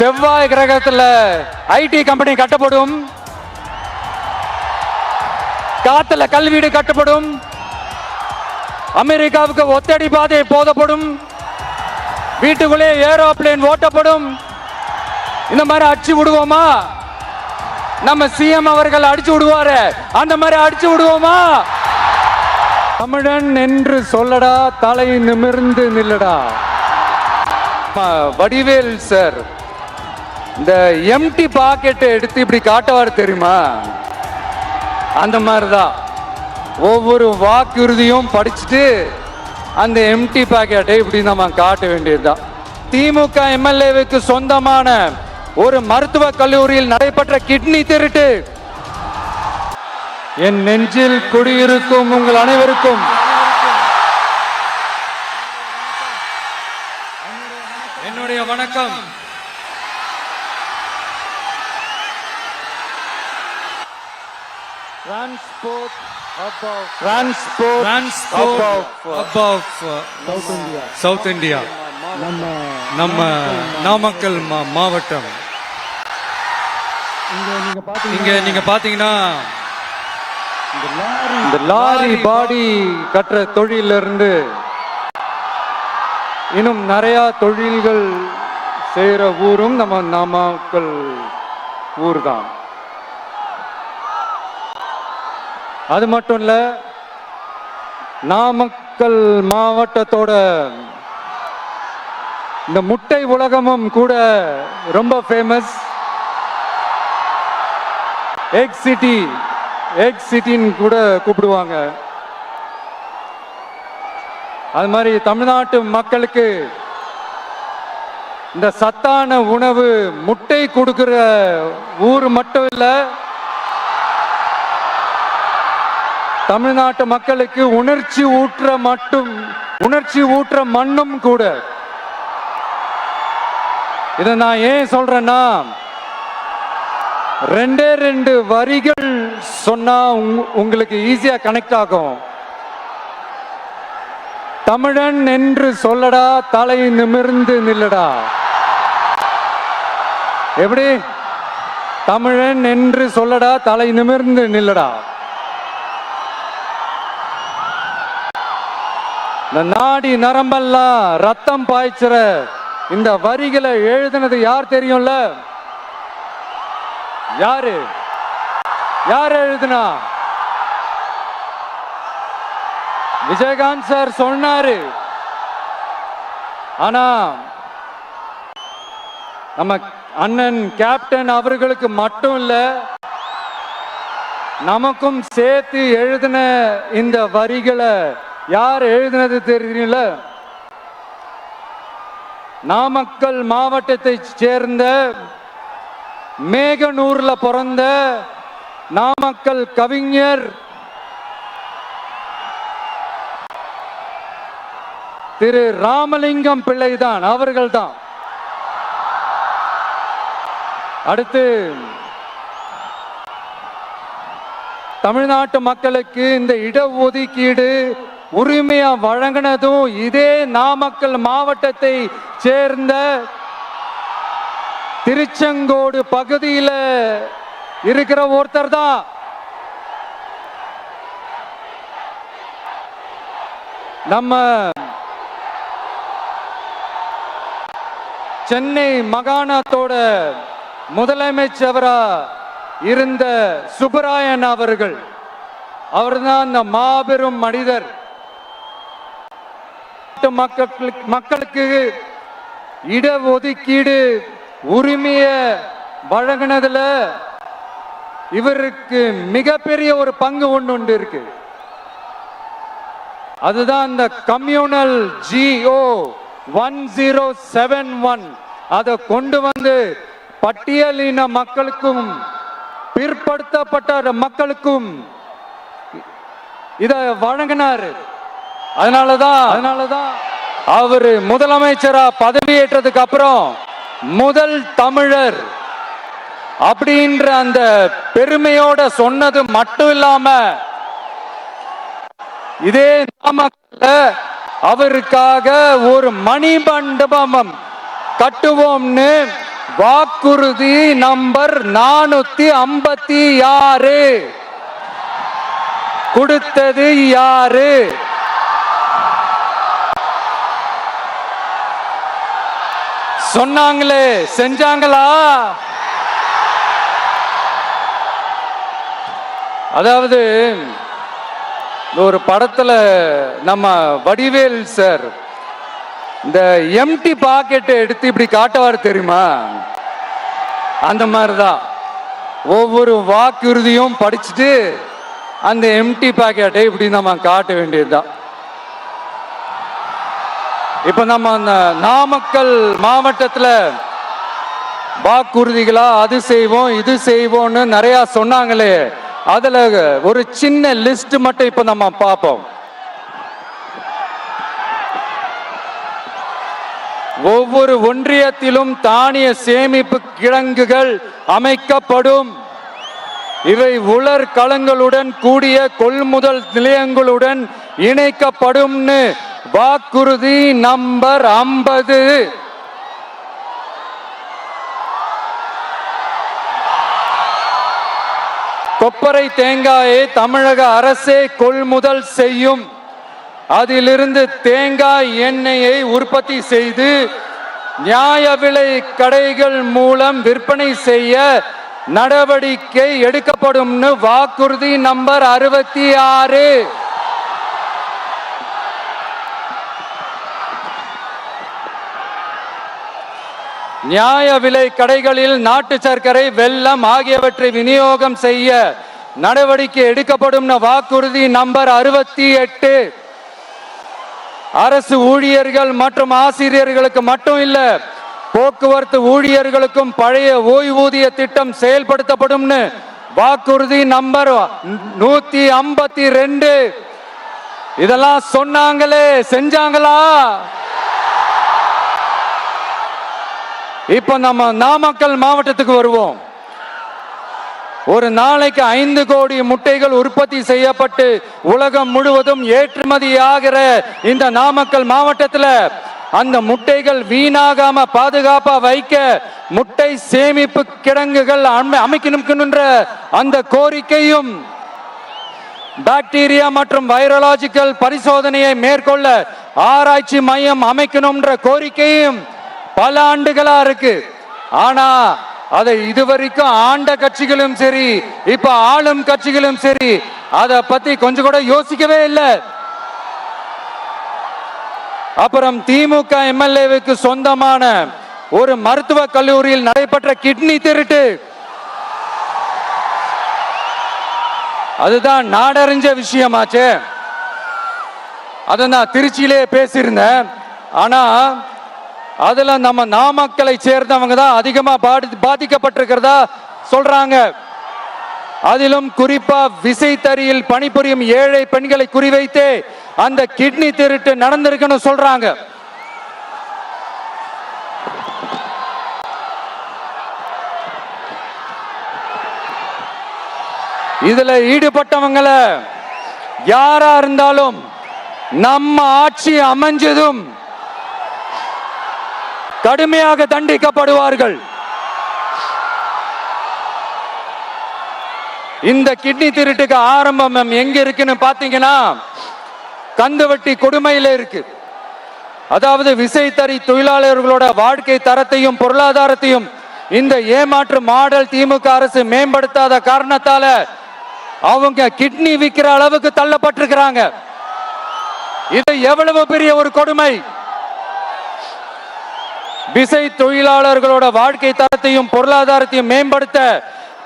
செவ்வாய் கிரகத்தில் IT company கட்டப்படும், காத்துல கல்வீடு கட்டப்படும், அமெரிக்காவுக்கு ஒத்தடி பாதை போதப்படும், வீட்டுக்குள்ளே ஏரோப்ளேன் ஓட்டப்படும். இந்த மாதிரி அடிச்சு விடுவோமா? நம்ம சிஎம் அவர்கள் அடிச்சு விடுவாரு, அந்த மாதிரி அடிச்சு விடுவோமா? தமிழன் என்று சொல்லடா, தலை நிமிர்ந்து நில்லடா. வடிவேல் சார் இந்த எம்டி பாக்கெட்டை எடுத்து இப்படி காட்டுவார் தெரியுமா? அந்த மாதிரிதான் ஒவ்வொரு வாக்குறுதியும் படிச்சுட்டு அந்த எம்டி பாக்கெட்டை இப்படி நம்ம காட்ட வேண்டியதுதான். திமுக எம்எல்ஏவுக்கு சொந்தமான ஒரு மருத்துவ கல்லூரியில் நடைபெற்ற கிட்னி திருட்டு. என் நெஞ்சில் குடியிருக்கும் உங்கள் அனைவருக்கும் என்னுடைய வணக்கம். சவுத் இந்தியா நம்ம நாமக்கல் மாவட்டம். இங்க நீங்க பாத்தீங்கன்னா இந்த லாரி பாடி கட்டுற தொழிலிருந்து இன்னும் நிறைய தொழில்கள் செய்யற ஊரும் நம்ம நாமக்கல் ஊர் தான். அது மட்டும் இல்ல, நாமக்கல் மாவட்டத்தோட இந்த முட்டை உலகமும் கூட ரொம்ப ஃபேமஸ். எக் சிட்டின்னு கூட கூப்பிடுவாங்க. அது மாதிரி தமிழ்நாட்டு மக்களுக்கு இந்த சத்தான உணவு முட்டை கொடுக்கிற ஊர் மட்டும் இல்ல, தமிழ்நாட்டு மக்களுக்கு உணர்ச்சி ஊற்ற மண்ணும் கூட. இதை நான் ஏன் சொல்றேன்னா, ரெண்டு வரிகள் சொன்னா உங்களுக்கு ஈஸியா கனெக்ட் ஆகும். தமிழன் என்று சொல்லடா, தலை நிமிர்ந்து நில்லடா. எப்படி? தமிழன் என்று சொல்லடா, தலை நிமிர்ந்து நில்லடா. இந்த நாடி நரம்பெல்லாம் ரத்தம் பாய்ச்சுற இந்த வரிகளை எழுதினது யார் தெரியும்ல? யார் எழுதுனா? விஜயகாந்த் சார் சொன்னாரு. ஆனா நம்ம அண்ணன் கேப்டன் அவர்களுக்கு மட்டும் இல்ல, நமக்கும் சேர்த்து எழுதின இந்த வரிகளை யார் எழுதினது தெரியல? நாமக்கல் மாவட்டத்தை சேர்ந்த மேகனூர்ல பிறந்த நாமக்கல் கவிஞர் திரு ராமலிங்கம் பிள்ளைதான், அவர்கள்தான். அடுத்து தமிழ்நாட்டு மக்களுக்கு இந்த இடஒதுக்கீடு உரிமையா வழங்கினதும் இதே நாமக்கல் மாவட்டத்தை சேர்ந்த திருச்செங்கோடு பகுதியில் இருக்கிற ஒருத்தர் தான். நம்ம சென்னை மாகாணத்தோட முதலமைச்சரா இருந்த சுப்பராயன் அவர்கள். அவர்தான் அந்த மாபெரும் மனிதர். மக்களுக்கு இடஒதுக்கீடு உரிமைய வழங்கினதுல இவருக்கு மிகப்பெரிய ஒரு பங்கு ஒன்று இருக்கு. அதுதான் இந்த கம்யூனல் GO 1071 அதை கொண்டு வந்து பட்டியலின மக்களுக்கும் பிற்படுத்தப்பட்ட மக்களுக்கும் இத வழங்கினார். அதனாலதான் அவரு முதலமைச்சரா பதவியேற்றதுக்கு அப்புறம் முதல் தமிழர் அப்படின்ற அந்த பெருமையோட சொன்னது மட்டும் இல்லாம இதே நாமக்கல்ல அவருக்காக ஒரு மணிமண்டபம் கட்டுவோம்னு வாக்குறுதி நம்பர் 456 கொடுத்தது யாரு? சொன்னாங்களே, செஞ்சாங்களா? அதாவது ஒரு படத்துல நம்ம வடிவேல் சார் இந்த எம்டி பாக்கெட்டை எடுத்து இப்படி காட்டுவார் தெரியுமா? அந்த மாதிரிதான் ஒவ்வொரு வாக்குறுதியும் படிச்சுட்டு அந்த எம்டி பாக்கெட்டை இப்படி நம்ம காட்ட வேண்டியதுதான். இப்ப நம்ம அந்த நாமக்கல் மாவட்டத்துல வாக்குறுதிகளா அது செய்வோம் இது செய்வோம்னு நிறைய சொன்னாங்களே, அதுல ஒரு சின்ன லிஸ்ட் மட்டும் இப்ப நம்ம பார்ப்போம். ஒவ்வொரு ஒன்றியத்திலும் தானிய சேமிப்பு கிடங்குகள் அமைக்கப்படும். இவை உலர் களங்களுடன் கூடிய கொள்முதல் நிலையங்களுடன் இணைக்கப்படும். வாக்குறுதி நம்பர் 50. கொப்பரை தேங்காயை தமிழக அரசே கொள்முதல் செய்யும். அதிலிருந்து தேங்காய் எண்ணெயை உற்பத்தி செய்து நியாய விலை கடைகள் மூலம் விற்பனை செய்ய நடவடிக்கை எடுக்கப்படும். வாக்குறுதி நம்பர் 66. நியாய விலை கடைகளில் நாட்டு சர்க்கரை, வெல்லம் ஆகியவற்றை விநியோகம் செய்ய நடவடிக்கை எடுக்கப்படும். வாக்குறுதி நம்பர் 68. அரசு ஊழியர்கள் மற்றும் ஆசிரியர்களுக்கு மட்டும் இல்ல, போக்குவரத்து ஊழியர்களுக்கும் பழைய ஓய்வூதிய திட்டம் செயல்படுத்தப்படும். வாக்குறுதி நம்பர் 152. இதெல்லாம் சொன்னாங்களே, செஞ்சாங்களா? இப்ப நம்ம நாமக்கல் மாவட்டத்துக்கு வருவோம். ஒரு நாளைக்கு 5 கோடி முட்டைகள் உற்பத்தி செய்யப்பட்டு உலகம் முழுவதும் ஏற்றுமதி ஆகிற இந்த நாமக்கல் மாவட்டத்தில் அந்த முட்டைகள் வீணாகாம பாதுகாப்பா வைக்க முட்டை சேமிப்பு கிடங்குகள் அமைக்கணும் அந்த கோரிக்கையும், பாக்டீரியா மற்றும் வைரலாஜிக்கல் பரிசோதனையை மேற்கொள்ள ஆராய்ச்சி மையம் அமைக்கணும்ன்ற கோரிக்கையும் பல ஆண்டுகளா இருக்கு. ஆனா அதை இதுவரைக்கும் ஆண்ட கட்சிகளும் சரி, இப்ப ஆளும் கட்சிகளும் சரி, அதை பத்தி கொஞ்சம் கூட யோசிக்கவே இல்லை. அப்புறம் திமுக எம்எல்ஏவுக்கு சொந்தமான ஒரு மருத்துவ கல்லூரியில் நடைபெற்ற கிட்னி திருட்டு, அதுதான் நாடறிஞ்ச விஷயமாச்சு. அதை நான் திருச்சியிலே பேசியிருந்தேன். ஆனா அதுல நம்ம நாமக்கலை சேர்ந்தவங்க தான் அதிகமா பாதிக்கப்பட்டிருக்கிறதா சொல்றாங்க. அதிலும் குறிப்பா விசைத்தறியில் பணிபுரியும் ஏழை பெண்களை குறிவைத்து அந்த கிட்னி திருட்டு நடந்திருக்குன்னு சொல்றாங்க. இதுல ஈடுபட்டவங்களை யாரா இருந்தாலும் நம்ம ஆட்சி அமைஞ்சதும் கடுமையாக தண்டிக்கப்படுவார்கள். இந்த கிட்னி திருட்டுக்கு ஆரம்பம் எங்க இருக்குன்னு பாத்தீங்கன்னா கந்துவட்டி கொடுமையில இருக்கு. அதாவது விசைத்தறி தொழிலாளர்களோட வாழ்க்கை தரத்தையும் பொருளாதாரத்தையும் இந்த ஏமாற்று மாடல் திமுக அரசு மேம்படுத்தாத காரணத்தால அவங்க கிட்னி விற்கிற அளவுக்கு தள்ளப்பட்டிருக்கிறாங்க. இது எவ்வளவு பெரிய ஒரு கொடுமை! விசை தொழிலாளர்களோட வாழ்க்கை தரத்தையும் பொருளாதாரத்தையும் மேம்படுத்த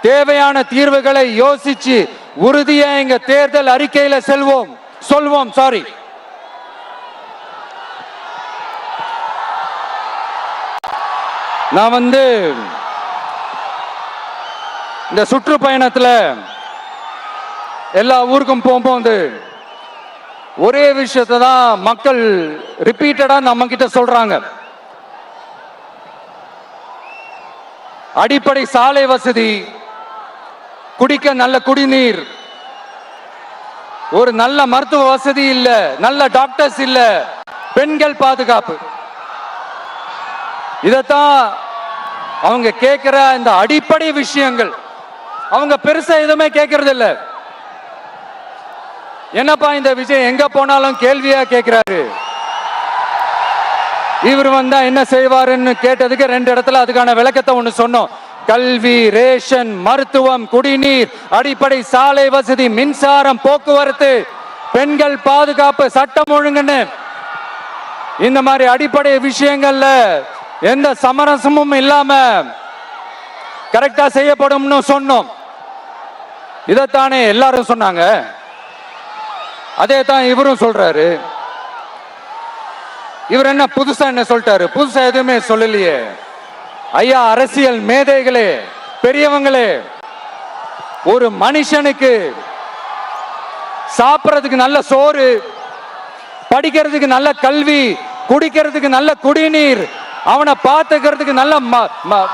தேவையான தீர்வுகளை யோசிச்சு உறுதியா எங்க தேர்தல் அறிக்கையில சொல்வோம். நான் இந்த சுற்றுப்பயணத்துல எல்லா ஊருக்கும் போகும்போது ஒரே விஷயத்தை தான் மக்கள் ரிப்பீட்டடா நம்ம கிட்ட சொல்றாங்க. அடிப்படை சாலை வசதி, குடிக்க நல்ல குடிநீர், ஒரு நல்ல மருத்துவ வசதி இல்ல, நல்ல டாக்டர்ஸ் இல்ல, பெண்கள் பாதுகாப்பு. இதத்தான் அவங்க கேட்கிற இந்த அடிப்படை விஷயங்கள் அவங்க பெருசா எதுவுமே கேட்கறது இல்ல. என்னப்பா இந்த விஷயம் எங்க போனாலும் கேள்வியா கேட்கிறாரு. இவர் வந்தா என்ன செய்வாருன்னு கேட்டதுக்கு 2 இடத்துல அதுக்கான விளக்கத்தை ஒண்ணு சொன்னோம். கல்வி, ரேஷன், மருத்துவம், குடிநீர், அடிப்படை சாலை வசதி, மின்சாரம், போக்குவரத்து, பெண்கள் பாதுகாப்பு, சட்டம் ஒழுங்குன்னு இந்த மாதிரி அடிப்படை விஷயங்கள்ல எந்த சமரசமும் இல்லாம கரெக்டா செய்யப்படும்னு சொன்னோம். இதைத்தானே எல்லாரும் சொன்னாங்க. அதே தான் இவரும் சொல்றாரு. இவர் என்ன புதுசா என்ன சொல்லிட்டாரு? புதுசா எதுவுமே சொல்லலையே. ஐயா, அரசியல் மேதைகளே, பெரியவங்களே, ஒரு மனுஷனுக்கு சாப்பிடறதுக்கு நல்ல சோறு, படிக்கிறதுக்கு நல்ல கல்வி, குடிக்கிறதுக்கு நல்ல குடிநீர், அவனை பார்த்துக்கிறதுக்கு நல்ல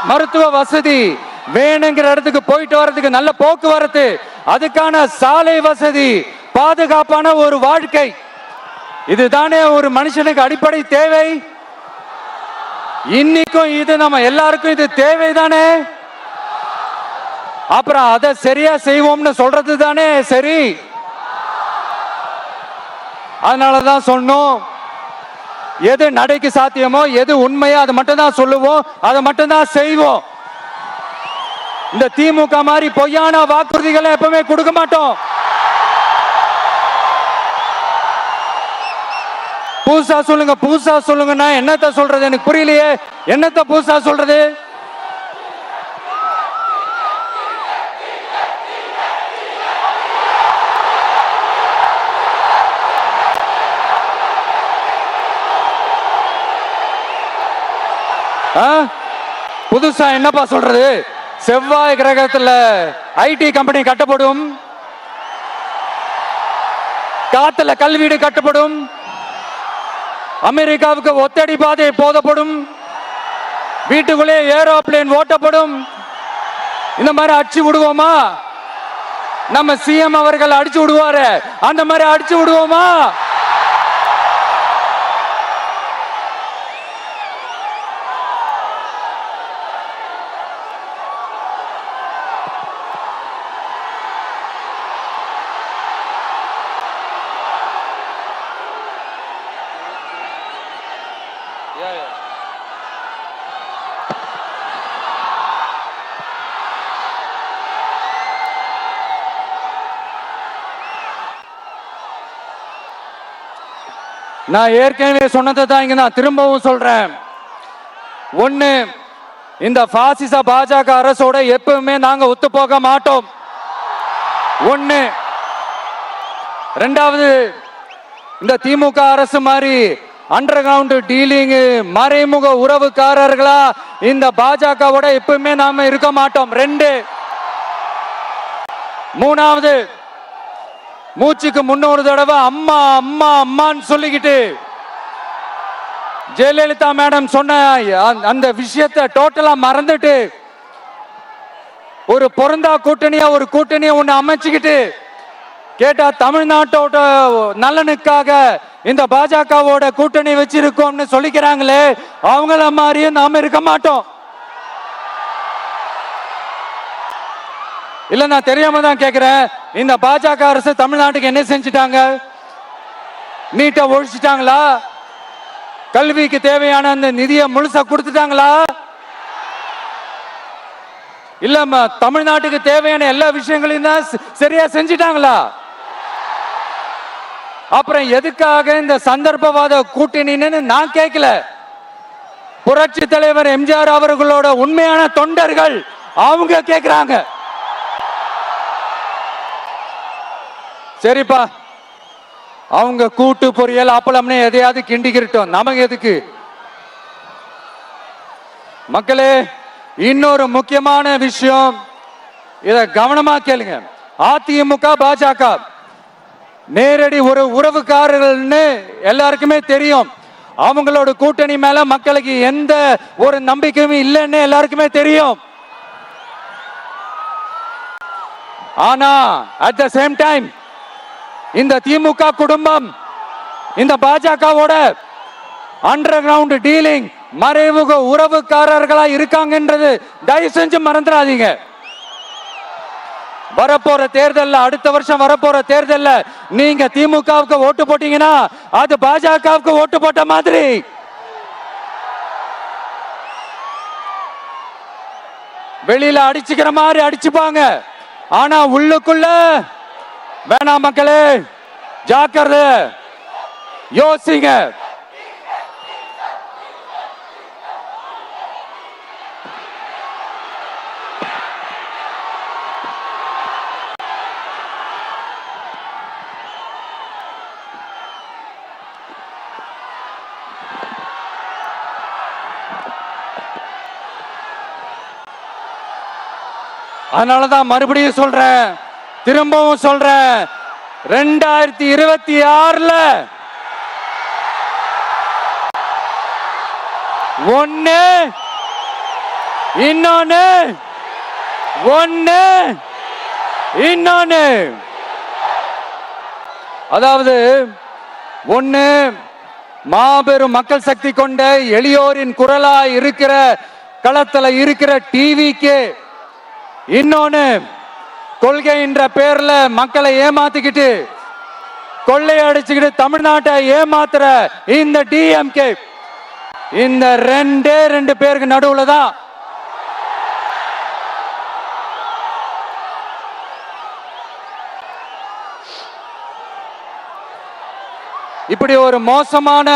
மருத்துவ வசதி, வேணுங்கிற இடத்துக்கு போயிட்டு வர்றதுக்கு நல்ல போக்குவரத்து, அதுக்கான சாலை வசதி, பாதுகாப்பான ஒரு வாழ்க்கை, இதுதானே ஒரு மனுஷனுக்கு அடிப்படை தேவை. இன்னைக்கும் இது நம்ம எல்லாருக்கும் இது தேவைதானே. அப்புறம் அதை சரியா செய்வோம்னு சொல்றது தானே சரி. அதனாலதான் சொன்னோம், எது நடைக்கு சாத்தியமோ, எது உண்மையோ அதை மட்டும் தான் சொல்லுவோம், அதை மட்டும் தான் செய்வோம். இந்த திமுக மாதிரி பொய்யான வாக்குறுதிகளை எப்பவுமே கொடுக்க மாட்டோம். புதுசா சொல்லுங்க, புதுசா சொல்லுங்கன்னா என்னத்த சொல்றது எனக்கு புரியலையே. என்னத்த புதுசா சொல்றது? புதுசா என்னப்பா சொல்றது? செவ்வாய் கிரகத்துல ஐடி கம்பெனி கட்டப்படும், காத்துல கல்வீடு கட்டப்படும், அமெரிக்காவுக்கு ஒத்தடி பாதை போதப்படும், வீட்டுக்குள்ளே ஏரோப்ளேன் ஓட்டப்படும். இந்த மாதிரி அடிச்சு விடுவோமா? நம்ம சிஎம் அவர்கள் அடிச்சு விடுவாரு, அந்த மாதிரி அடிச்சு விடுவோமா? நான் ஏற்கனவே சொன்னதை தான் இங்க நான் திரும்பவும் சொல்றேன். ஒண்ணு, இந்த பாசிச பாஜக அரசோட எப்பவுமே நாங்க ஒத்து போக மாட்டோம். ஒண்ணு. ரெண்டாவது, இந்த திமுக அரசு மாதிரி அண்டர் கிரவுண்ட் டீலிங், மறைமுக உறவுக்காரர்களா இந்த பாஜகவோட எப்பவுமே நாம இருக்க மாட்டோம். 2. மூணாவது, மூச்சுக்கு 300 தடவை அம்மா அம்மா அம்மான்னு சொல்லிக்கிட்டு ஜெயலலிதா மேடம் சொன்ன அந்த விஷயத்தை டோட்டலா மறந்துட்டு ஒரு பொருந்தா கூட்டணியா ஒரு கூட்டணியை ஒண்ணு அமைச்சுக்கிட்டு கேட்டா தமிழ்நாட்டோட நலனுக்காக இந்த பாஜகவோட கூட்டணி வச்சிருக்கோம்னு சொல்லிக்கிறாங்களே, அவங்கள மாதிரியும் நாம இருக்க மாட்டோம். இல்ல, நான் தெரியாம தான் கேக்குறேன். இந்த பாஜக அரசு தமிழ்நாட்டுக்கு என்ன செஞ்சுட்டாங்க? நீட்டை ஒழிச்சிட்டாங்களா? கல்விக்கு தேவையான அந்த நிதியை முழுசா கொடுத்துட்டாங்களா? இல்ல தமிழ்நாட்டுக்கு தேவையான எல்லா விஷயங்களையும் தான் சரியா செஞ்சுட்டாங்களா? அப்புறம் எதுக்காக இந்த சந்தர்ப்பவாத கூட்டணின்னு நான் கேட்கல. புரட்சி தலைவர் எம்ஜிஆர் அவர்களோட உண்மையான தொண்டர்கள் அவங்க கேட்கிறாங்க. சரிப்பா, அவங்க கூட்டு பொரியல் அப்பளம்னு எதையாவது கிண்டிக்கிட்டோம், நமக்கு எதுக்கு? மக்களே, இன்னொரு முக்கியமான விஷயம், இத கவனமா கேளுங்க. அதிமுக பாஜக நேரடி ஒரு உறவுக்காரர்கள்னு எல்லாருக்குமே தெரியும். அவங்களோட கூட்டணி மேல மக்களுக்கு எந்த ஒரு நம்பிக்கையும் இல்லைன்னு எல்லாருக்குமே தெரியும். ஆனா அட் த சேம் டைம் இந்த திமுக குடும்பம் இந்த பாஜகவோட அண்டர் கிரவுண்ட் டீலிங், மறைமுக உறவுக்காரர்களா இருக்காங்கன்றது தயவு செஞ்சு மறந்துடாதீங்க. வரப்போற தேர்தல், அடுத்த வருஷம் வரப்போற தேர்தல் நீங்க திமுகவுக்கு ஓட்டு போட்டீங்கன்னா அது பாஜகவுக்கு ஓட்டு போட்ட மாதிரி. வெளியில அடிச்சுக்கிற மாதிரி அடிச்சுப்பாங்க, ஆனா உள்ளுக்குள்ள வேணாம் மக்களே, ஜாக்கிரதை, யோசிங்க. அதனாலதான் மறுபடியும் சொல்றேன், திரும்பவும் சொல்றேன், 2026 ஒன்னு இன்னொன்னு அதாவது ஒன்னு மாபெரும் மக்கள் சக்தி கொண்ட எளியோரின் குரலா இருக்கிற களத்துல இருக்கிற டிவிக்கு, இன்னொன்னு கொள்கை என்ற பேர்ல மக்களை ஏமாத்திக்கிட்டு கொள்ளையடிச்சுக்கிட்டு தமிழ்நாட்டை ஏமாத்துற இந்த டிஎம்கே. இந்த ரெண்டு பேருக்கு நடுவுல தான் இப்படி ஒரு மோசமான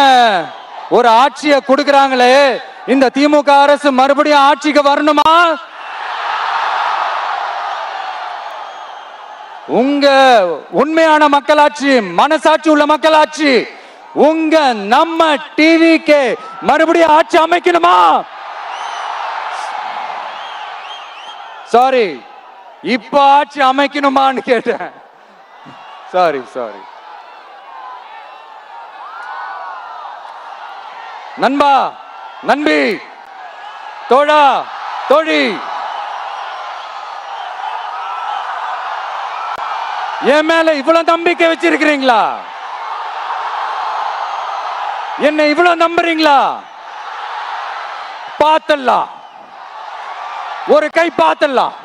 ஒரு ஆட்சியை கொடுக்கறாங்களே. இந்த திமுக அரசு மறுபடியும் ஆட்சிக்கு வரணுமா? உங்க உண்மையான மக்களாட்சி, மனசாட்சி உள்ள மக்களாட்சி, உங்க நம்ம டிவிக்கு மறுபடியும் ஆட்சி அமைக்கணுமா? சாரி, இப்ப ஆட்சி அமைக்கணுமான்னு கேட்டேன். சாரி. நண்பா, நண்பி, தோழா, தோழி, என் மேல இவ்வளவு நம்பிக்கை வச்சிருக்கிறீங்களா? என்ன இவ்வளவு நம்புறீங்களா? பார்த்தலாம், ஒரு கை பார்த்தலாம்.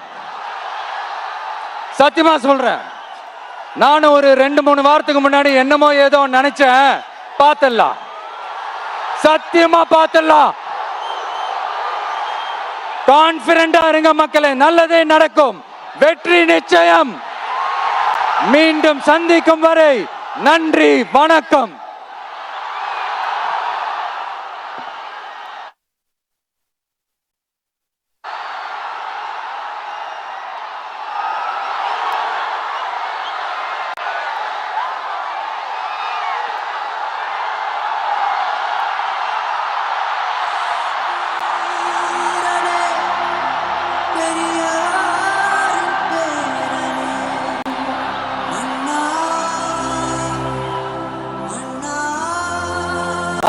சத்தியமா சொல்றேன், நானும் ஒரு 2-3 வாரத்துக்கு முன்னாடி என்னமோ ஏதோ நினைச்சேன். பார்த்தலாம், சத்தியமா பார்த்தலாம். கான்பிடண்டா இருங்க மக்களே, நல்லதே நடக்கும், வெற்றி நிச்சயம். மீண்டும் சந்திக்கும் வரை நன்றி, வணக்கம்.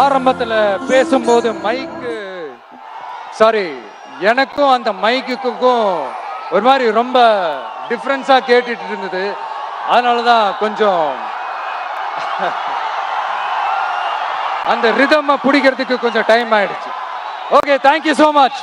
ஆரம்பத்தில் பேசும்போது மைக்கு, சாரி, எனக்கும் அந்த மைக்குக்கும் ஒரு மாதிரி ரொம்ப டிஃப்ரென்ஸா கேட்டுட்டு இருந்தது. அதனாலதான் கொஞ்சம் அந்த ரிதம் பிடிக்கிறதுக்கு கொஞ்சம் டைம் ஆயிடுச்சு. Okay, thank you so much.